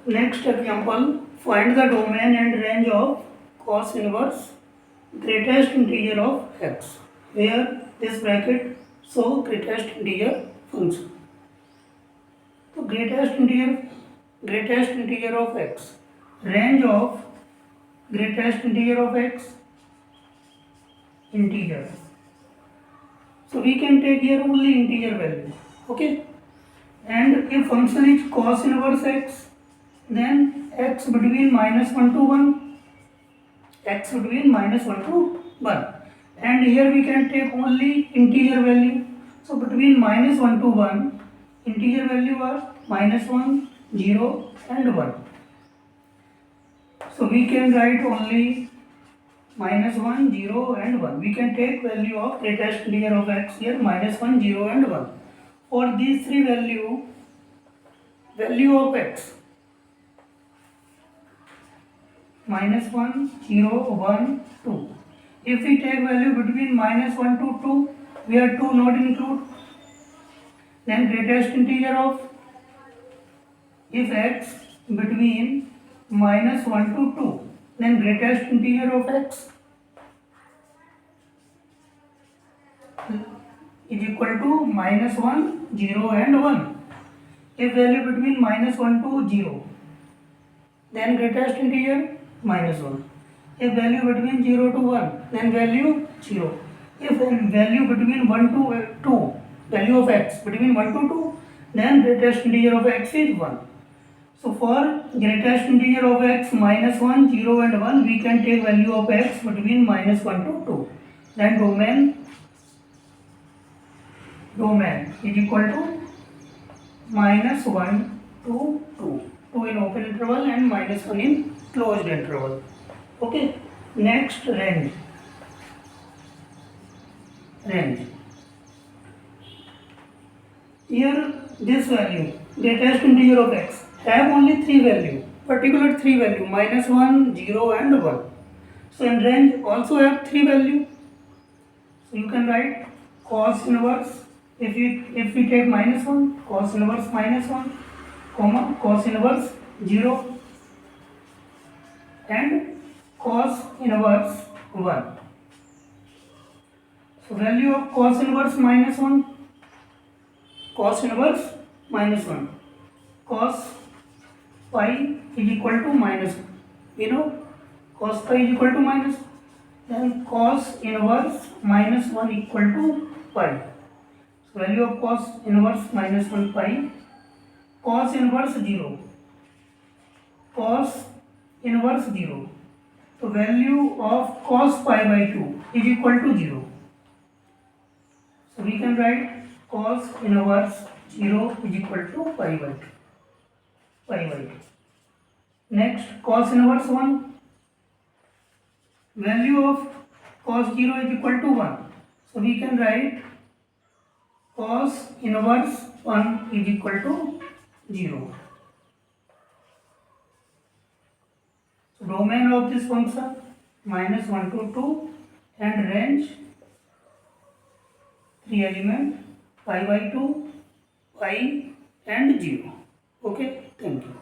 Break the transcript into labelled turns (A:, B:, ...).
A: Next example, find the domain and range of cos inverse greatest integer of x, where this bracket show greatest integer function. So greatest integer of x, range of greatest integer of x, integer. So we can take here only integer value, okay? And if function is cos inverse x, then x between -1 to 1, x between -1 to 1, and here we can take only integer value. So between -1 to 1, integer value are -1, 0 and 1. So we can write only -1, 0 and 1. We can take value of greatest integer of x here, -1, 0 and 1. For these three value of x, -1, 0, 1, 2. If we take value between -1 to 2, where 2 not include, then greatest integer of, if x between -1 to 2, then greatest integer of x is equal to -1, 0 and 1. If value between -1 to 0, then greatest integer -1. If value between 0 to 1, then value 0. If value between 1 to 2, value of x between 1 to 2, then greatest integer of x is 1. So for greatest integer of x -1, 0 and 1, we can take value of x between -1 to 2. Then domain is equal to -1 to 2. 2 in open interval and -1 in closed interval. Okay. Next, range. Here this value, greatest integer of x, have only three value, particular three value, -1, 0 and 1. So in range also have three value. So you can write cos inverse, if we take -1, cos inverse -1, comma cos inverse 0 and cos inverse 1. So value of cos inverse -1, cos inverse -1, cos pi is equal to -1. You know, cos pi is equal to -1. Then cos inverse -1 equal to pi. So value of cos inverse -1 pi, cos inverse 0, cos inverse 0. So value of cos pi by 2 is equal to 0. So we can write cos inverse 0 is equal to pi by 2. Next, cos inverse 1. Value of cos 0 is equal to 1. So we can write cos inverse 1 is equal to 0. So domain of this function -1 to 2 and range 3 element, pi by 2, pi and 0. Okay, thank you.